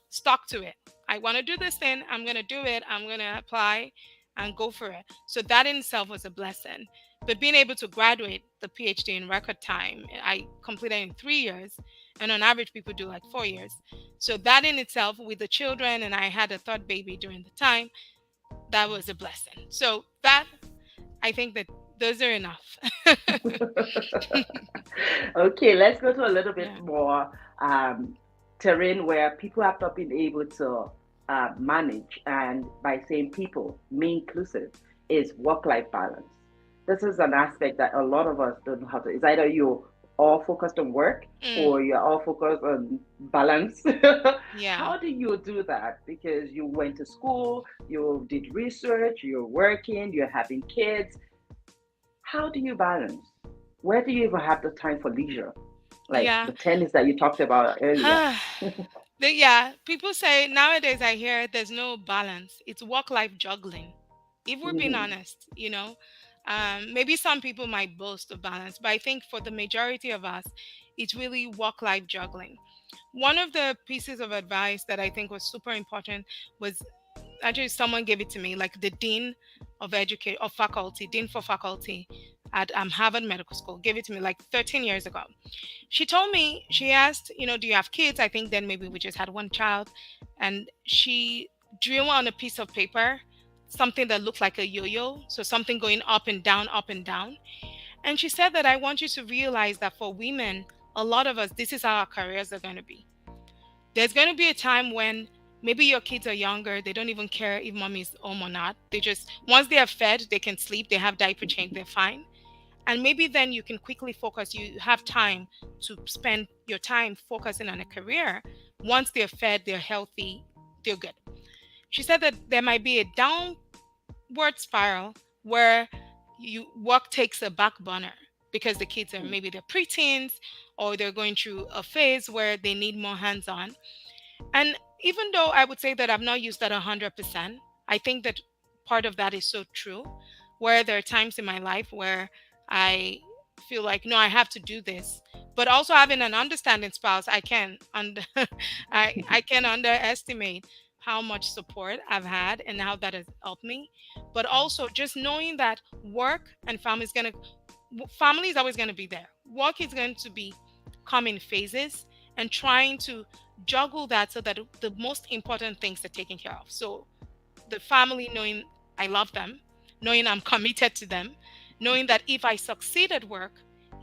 B: stuck to it. I want to do this thing. I'm going to do it. I'm going to apply and go for it. So that in itself was a blessing. But being able to graduate the PhD in record time, I completed in 3 years. And on average, people do like 4 years. So that in itself, with the children, and I had a third baby during the time, that was a blessing. So that, I think that those are enough.
A: Okay, let's go to a little bit
B: Yeah.
A: more um, terrain where people have not been able to manage. And by saying people, me inclusive, is work-life balance. This is an aspect that a lot of us don't know how to. It's either you're all focused on work
B: Mm,
A: or you're all focused on balance.
B: yeah.
A: How do you do that? Because you went to school, you did research, you're working, you're having kids. How do you balance? Where do you even have the time for leisure? Like
B: Yeah.
A: the tennis that you talked about earlier.
B: Yeah, people say nowadays, I hear there's no balance. It's work life juggling. If we're being
A: Mhm.
B: honest, maybe some people might boast of balance, but I think for the majority of us, it's really work life juggling. One of the pieces of advice that I think was super important was actually someone gave it to me, like the dean of education of faculty, dean for faculty at Harvard Medical School, gave it to me like 13 years ago. She told me, she asked, do you have kids? I think then maybe we just had one child. And she drew on a piece of paper something that looked like a yo-yo. So something going up and down, up and down. And she said that I want you to realize that for women, a lot of us, this is how our careers are going to be. There's going to be a time when maybe your kids are younger. They don't even care if mommy is home or not. They just, once they are fed, they can sleep, they have diaper change, they're fine. And maybe then you can quickly focus. You have time to spend your time focusing on a career. Once they're fed, they're healthy, they're good. She said that there might be a downward spiral where you work takes a back burner because the kids are maybe they're preteens or they're going through a phase where they need more hands-on. And even though I would say that I've not used that 100%, I think that part of that is so true, where there are times in my life where I feel like, no, I have to do this. But also having an understanding spouse, I can underestimate how much support I've had and how that has helped me. But also just knowing that work and family is always gonna be there. Work is going to be come in phases, and trying to juggle that so that the most important things are taken care of. So the family, knowing I love them, knowing I'm committed to them, knowing that if I succeed at work,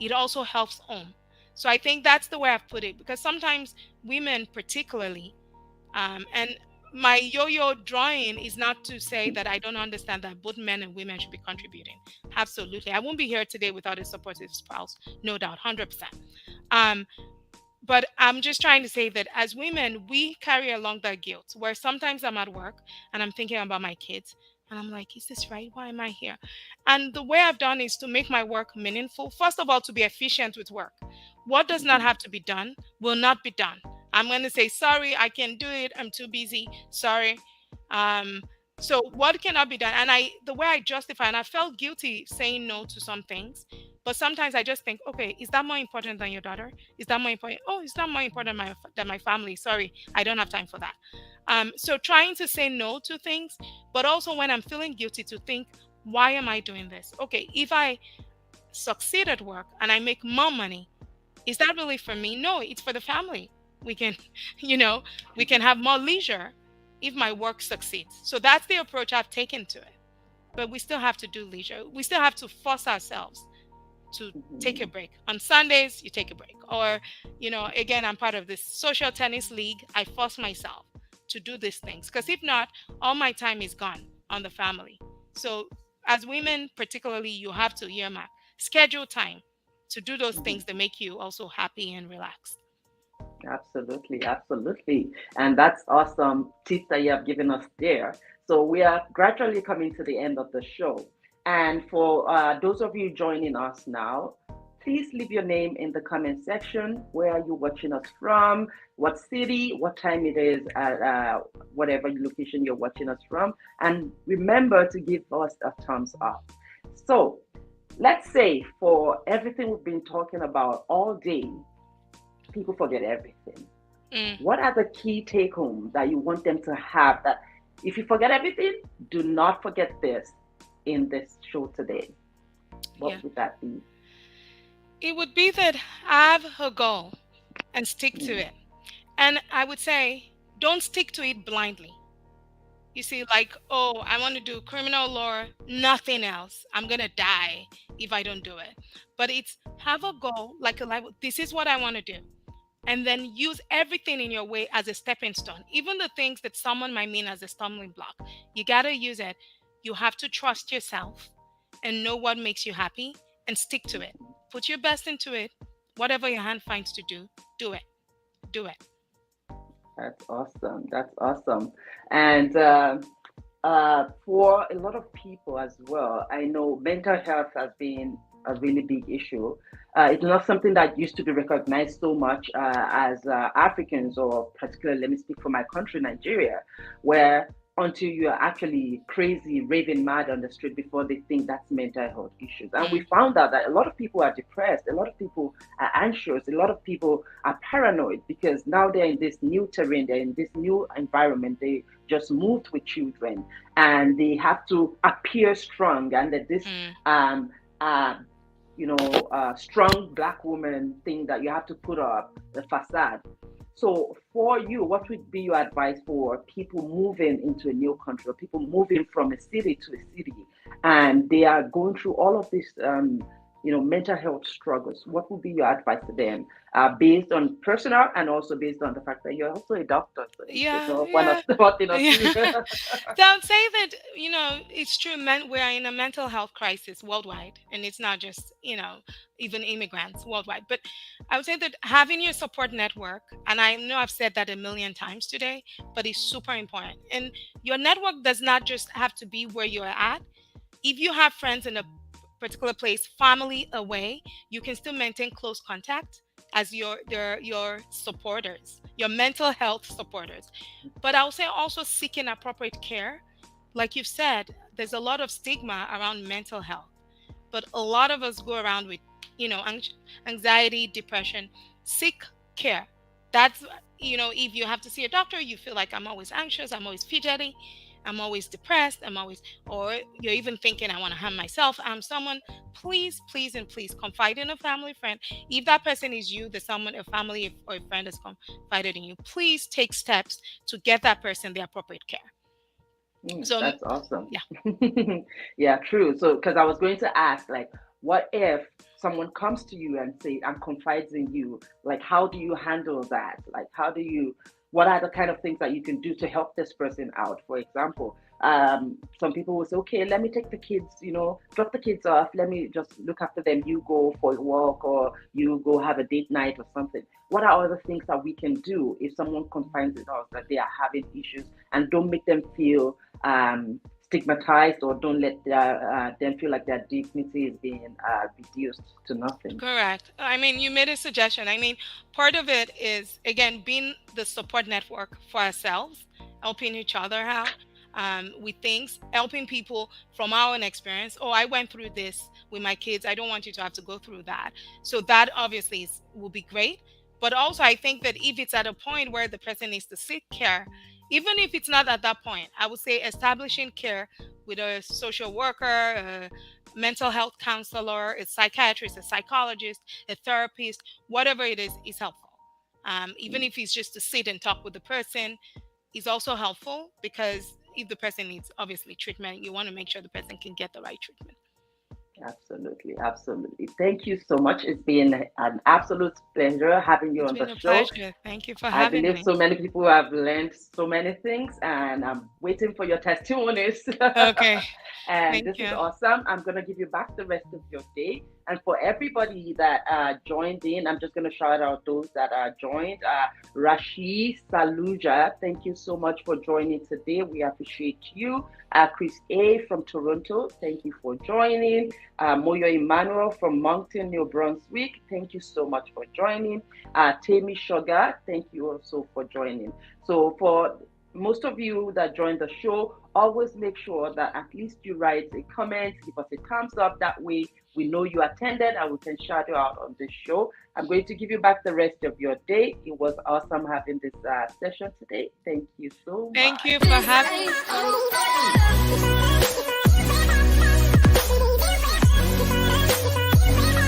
B: it also helps home. So I think that's the way I've put it, because sometimes women particularly, and my yo-yo drawing is not to say that I don't understand that both men and women should be contributing. Absolutely. I won't be here today without a supportive spouse, no doubt, 100%. Um, but I'm just trying to say that as women, we carry along that guilt where sometimes I'm at work and I'm thinking about my kids and I'm like, is this right? Why am I here? And the way I've done is to make my work meaningful. First of all, to be efficient with work. What does not
A: Mhm.
B: have to be done will not be done. I'm going to say, sorry, I can't do it. I'm too busy. Sorry. Um, so what cannot be done? And the way I justify, and I felt guilty saying no to some things, but sometimes I just think, okay, is that more important than your daughter? Is that more important? Oh, it's not more important than my family. Sorry, I don't have time for that. So trying to say no to things, but also when I'm feeling guilty to think, why am I doing this? Okay, if I succeed at work and I make more money, is that really for me? No, it's for the family. We can, you know, we can have more leisure if my work succeeds. So that's the approach I've taken to it. But we still have to do leisure. We still have to force ourselves to take a
A: Mhm.
B: break. On Sundays, you take a break. Or, again, I'm part of this social tennis league. I force myself to do these things because if not, all my time is gone on the family. So, as women, particularly, you have to earmark, schedule time to do those
A: Mhm.
B: things that make you also happy and relaxed.
A: Absolutely, absolutely. And that's awesome tips that you have given us there. So we are gradually coming to the end of the show. And for those of you joining us now, please leave your name in the comment section. Where are you watching us from? What city? What time it is at whatever location you're watching us from. And remember to give us a thumbs up. So let's say for everything we've been talking about all day, people forget everything.
B: Mm,
A: What are the key take home that you want them to have, that if you forget everything, do not forget this in this show today?
B: yeah.
A: What would that be?
B: It would be that have a goal and stick to
A: Mm,
B: it. And I would say, don't stick to it blindly. You see, like, oh, I want to do criminal law, nothing else. I'm going to die if I don't do it. But it's have a goal, like a life. This is what I want to do. And then use everything in your way as a stepping stone. Even the things that someone might mean as a stumbling block. You got to use it. You have to trust yourself and know what makes you happy and stick to it. Put your best into it. Whatever your hand finds to do it. Do it.
A: that's awesome. That's awesome. And for a lot of people as well, I know mental health has been a really big issue. It's not something that used to be recognized so much as Africans, or particularly, let me speak for my country, Nigeria, where until you are actually crazy, raving mad on the street before they think that's mental health issues. And we
B: Mm,
A: found out that a lot of people are depressed, a lot of people are anxious, a lot of people are paranoid because now they're in this new terrain, they're in this new environment. They just moved with children and they have to appear strong, and that this
B: mm.
A: um uh, strong black woman thing that you have to put up the facade. So for you, what would be your advice for people moving into a new country, or people moving from a city to a city, and they are going through all of this mental health struggles? What would be your advice to them, based on personal and also based on the fact that you're also a doctor, so in case
B: Yeah,
A: of
B: yeah,
A: one thing or two?
B: yeah. So I would say that, it's true. We're in a mental health crisis worldwide, and it's not just, even immigrants worldwide. But I would say that having your support network, and I know I've said that a million times today, but it's super important. And your network does not just have to be where you're at. If you have friends in a particular place, family away, you can still maintain close contact as your supporters, your mental health supporters. But I would say also seeking appropriate care. Like you've said, there's a lot of stigma around mental health, but a lot of us go around with, anxiety, depression. Seek care. That's, if you have to see a doctor, you feel like I'm always anxious, I'm always fidgety, I'm always depressed, or you're even thinking I want to harm myself, I'm someone, please, please, and please confide in a family friend. If that person is you, the someone, a family or a friend has confided in you, please take steps to get that person the appropriate care. So,
A: That's awesome.
B: yeah.
A: Yeah, true. So, because I was going to ask, like, what if someone comes to you and say, and confides in you? Like, how do you handle that? Like, what are the kind of things that you can do to help this person out? For example, some people will say, okay, let me take the kids, drop the kids off. Let me just look after them. You go for a walk, or you go have a date night or something. What are other things that we can do if someone confides in us that they are having issues, and don't make them feel stigmatized, or don't let them feel like their dignity is being reduced to nothing.
B: Correct. I mean, you made a suggestion. I mean, part of it is, again, being the support network for ourselves, helping each other out with things, helping people from our own experience. Oh, I went through this with my kids. I don't want you to have to go through that. So that obviously will be great. But also, I think that if it's at a point where the person needs to seek care, even if it's not at that point, I would say establishing care with a social worker, mental health counselor, a psychiatrist, a psychologist, a therapist, whatever it is helpful. Even if it's just to sit and talk with the person, is also helpful because if the person needs obviously treatment, you want to make sure the person can get the right treatment.
A: Absolutely, absolutely. Thank you so much. It's been an absolute pleasure having you
B: It's
A: on the
B: been a
A: show.
B: pleasure. Thank you for
A: I
B: having
A: believe
B: me.
A: so many people have learned so many things, and I'm waiting for your testimonies.
B: Okay.
A: And
B: Thank
A: this is
B: you.
A: awesome. I'm going to give you back the rest of your day. And for everybody that joined in, I'm just going to shout out those that joined. Rashi Saluja, thank you so much for joining today. We appreciate you. Chris A from Toronto, thank you for joining. Moyo Emmanuel from Moncton, New Brunswick, thank you so much for joining. Tammy Sugar, thank you also for joining. So for most of you that joined the show, always make sure that at least you write a comment, give us a thumbs up. That way we know you attended and we can shout you out on this show. I'm going to give you back the rest of your day. It was awesome having this session today. Thank you so
B: Thank
A: much.
B: you for having me.